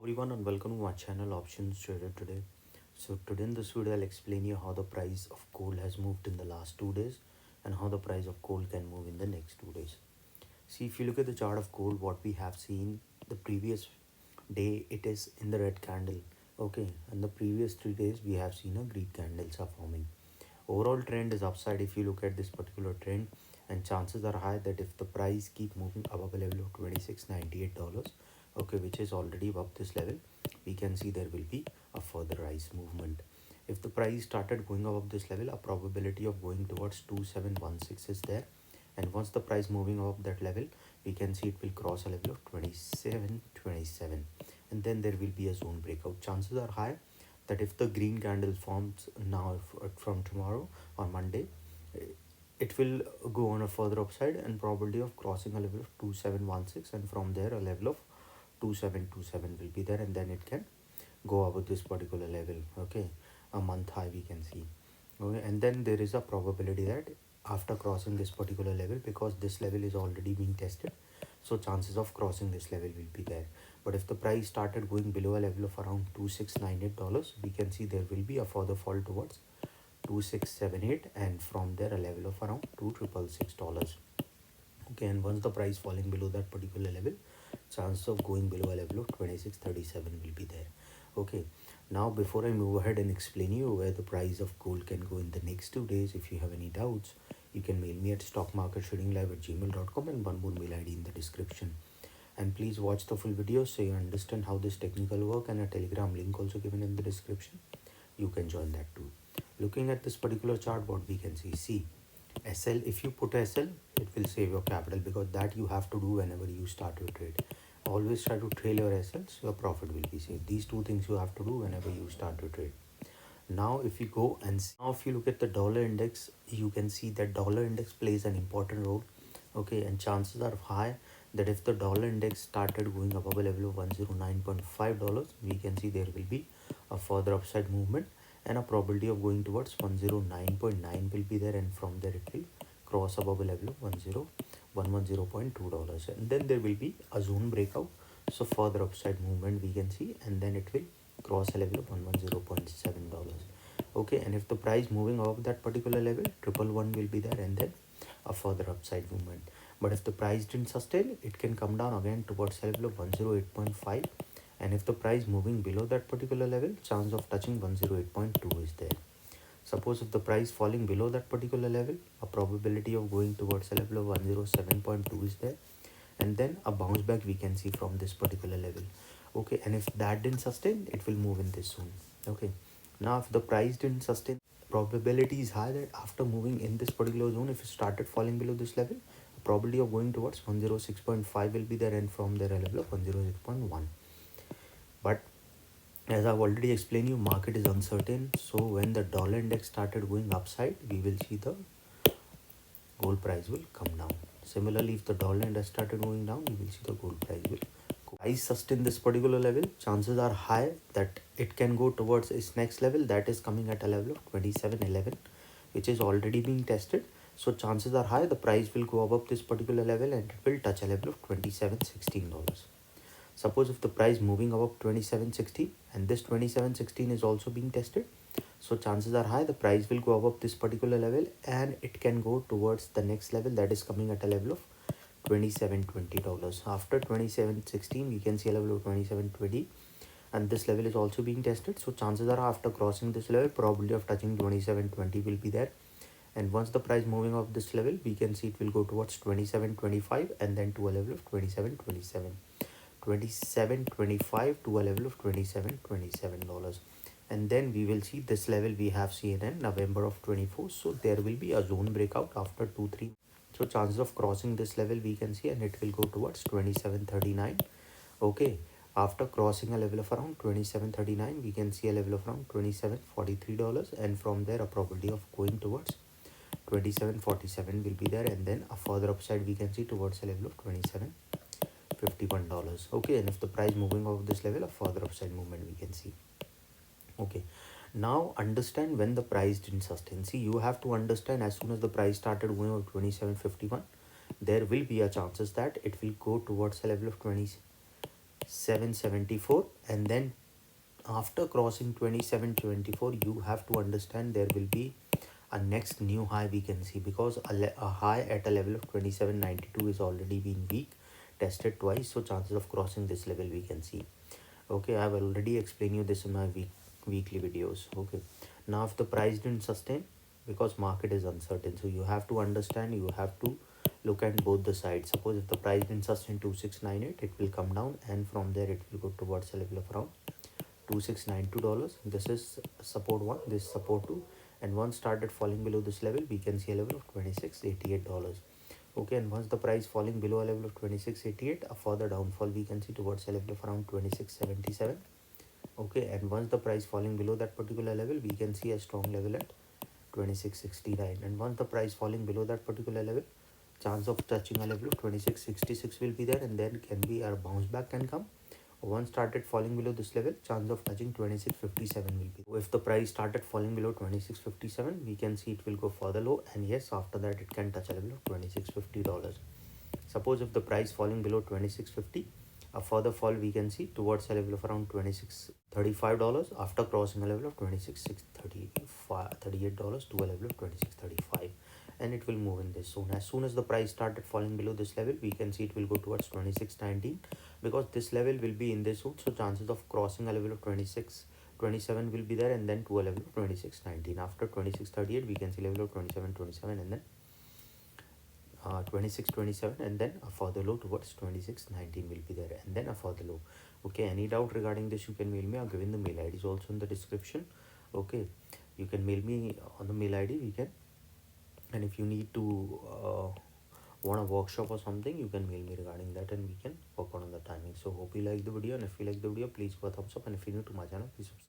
Everyone and welcome to my channel Options Trader Today. So today in this video I'll explain you how the price of gold has moved in the last 2 days and how the price of gold can move in the next 2 days. See, if you look at the chart of gold, what we have seen the previous day, it is in the red candle. Okay, and the previous 3 days we have seen a green candles are forming. Overall trend is upside if you look at this particular trend, and chances are high that if the price keep moving above a level of $26.98, okay, which is already above this level, we can see there will be a further rise movement. If the price started going above this level, a probability of going towards 2716 is there, and once the price moving above that level, we can see it will cross a level of 2727, and then there will be a zone breakout. Chances are high that if the green candle forms now from tomorrow or Monday, it will go on a further upside and probability of crossing a level of 2716, and from there a level of 2727 will be there, and then it can go above this particular level. Okay, a month high we can see. Okay, and then there is a probability that after crossing this particular level, because this level is already being tested, so chances of crossing this level will be there. But if the price started going below a level of around $2698, we can see there will be a further fall towards 2678, and from there a level of around $2666. Okay, and once the price falling below that particular level, chance of going below a level of 2637 will be there. Okay, now before I move ahead and explain you where the price of gold can go in the next 2 days, if you have any doubts, you can mail me at stockmarkettradinglive@gmail.com, and one more mail ID in the description. And please watch the full video so you understand how this technical work, and a telegram link also given in the description. You can join that too. Looking at this particular chart, what we can see SL, if you put SL, it will save your capital, because that you have to do whenever you start your trade. Always try to trail your SLs, your profit will be saved. These two things you have to do whenever you start your trade. Now if you go and see, now if you look at the dollar index, you can see that dollar index plays an important role. Okay, and chances are high that if the dollar index started going above a level of $109.5, we can see there will be a further upside movement, and a probability of going towards 109.9 will be there, and from there it will cross above a level of $110.2, and then there will be a zone breakout, so further upside movement we can see, and then it will cross a level of $110.7. Okay, and if the price moving above that particular level, 111 will be there, and then a further upside movement. But if the price didn't sustain, it can come down again towards a level of 108.5, and if the price moving below that particular level, chance of touching 108.2 is there. Suppose if the price falling below that particular level, a probability of going towards a level of 107.2 is there, and then a bounce back we can see from this particular level. Okay, and if that didn't sustain, it will move in this zone. Okay, now if the price didn't sustain, probability is high that after moving in this particular zone, if it started falling below this level, probability of going towards 106.5 will be there, and from there a level of 106.1. But as I've already explained you, market is uncertain, so when the dollar index started going upside, we will see the gold price will come down. Similarly, if the dollar index started going down, we will see the gold price will go. Price sustain this particular level, chances are high that it can go towards its next level, that is coming at a level of 2711, which is already being tested. So chances are high the price will go above this particular level, and it will touch a level of $2716. Suppose if the price moving above 2760, and this 2716 is also being tested, so chances are high the price will go above this particular level, and it can go towards the next level, that is coming at a level of $2720. After 2716 we can see a level of 2720, and this level is also being tested, so chances are after crossing this level, probability of touching 2720 will be there, and once the price moving off this level, we can see it will go towards 2725, and then to a level of 2727 to a level of $2727, and then we will see this level we have seen in November of 24. So there will be a zone breakout after 2-3, so chances of crossing this level we can see, and it will go towards 2739. Okay, after crossing a level of around 2739, we can see a level of around $2743, and from there a probability of going towards 2747 will be there, and then a further upside we can see towards a level of $2751. Okay, and if the price moving over this level, a further upside movement we can see. Okay, now understand when the price didn't sustain. See, you have to understand, as soon as the price started going over 2751, there will be a chances that it will go towards a level of 2774, and then after crossing 2724 you have to understand there will be a next new high we can see, because a high at a level of 2792 is already been weak, tested twice, so chances of crossing this level we can see. Okay, I've already explained you this in my weekly videos. Okay, now if the price didn't sustain, because market is uncertain, so you have to understand, you have to look at both the sides. Suppose if the price didn't sustain 2698, it will come down, and from there it will go towards a level of around $2692. This is support 1, this is support 2, and once started falling below this level we can see a level of $2688. Okay, and once the price falling below a level of 2688, a further downfall we can see towards a level of around 2677. Okay, and once the price falling below that particular level we can see a strong level at 2669, and once the price falling below that particular level, chance of touching a level of 2666 will be there, and then can be a bounce back can come. Once started falling below this level, chance of touching 2657 will be. If the price started falling below 2657, we can see it will go further low, and yes, after that it can touch a level of $2650. Suppose if the price falling below 2650, a further fall we can see towards a level of around $2635 after crossing a level of $2638 to a level of 2635, and it will move in this zone. As soon as the price started falling below this level, we can see it will go towards 2619, because this level will be in this zone, so chances of crossing a level of 2627 will be there, and then to a level of 2619. After 2638 we can see level of 2727, and then 2627, and then a further low towards 2619 will be there, and then a further low. Okay, any doubt regarding this you can mail me. I've given the mail IDs also in the description. Okay, you can mail me on the mail ID, we can, and if you need to want a workshop or something, you can mail me regarding that, and we can work on the timing. So hope you like the video, and if you like the video, please go thumbs up, and if you're new to my channel, please subscribe.